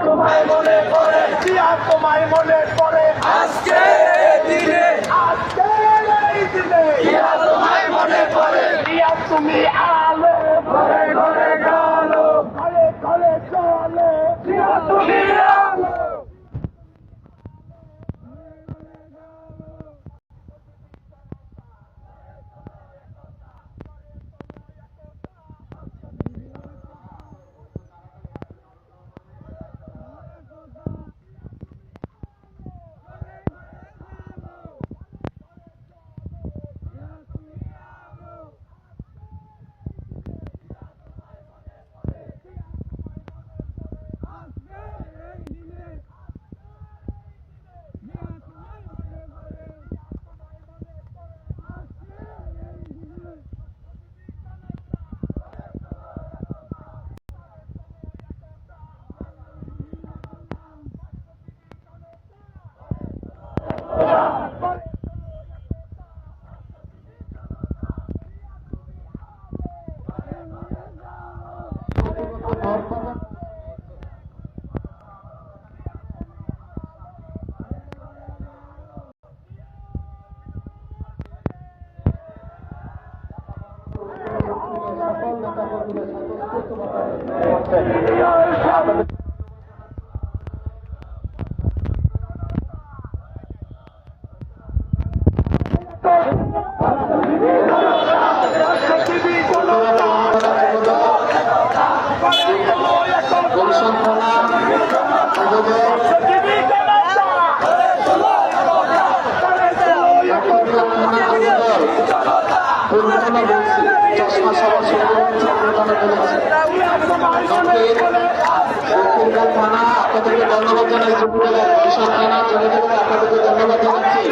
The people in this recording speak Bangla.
তোমায় মনে পড়ে, তোমায় মনে পড়ে আজকে দিনে, আজকে এই দিনে তোমায় মনে পড়ে। তুমি আলো ঘরে ঘরে চলো, ঘরে ঘরে চলো, তুমি আলো। চশমা সবার থানা আপনাদেরকে ধন্যবাদ জানাই, আপনাদেরকে ধন্যবাদ জানাচ্ছি।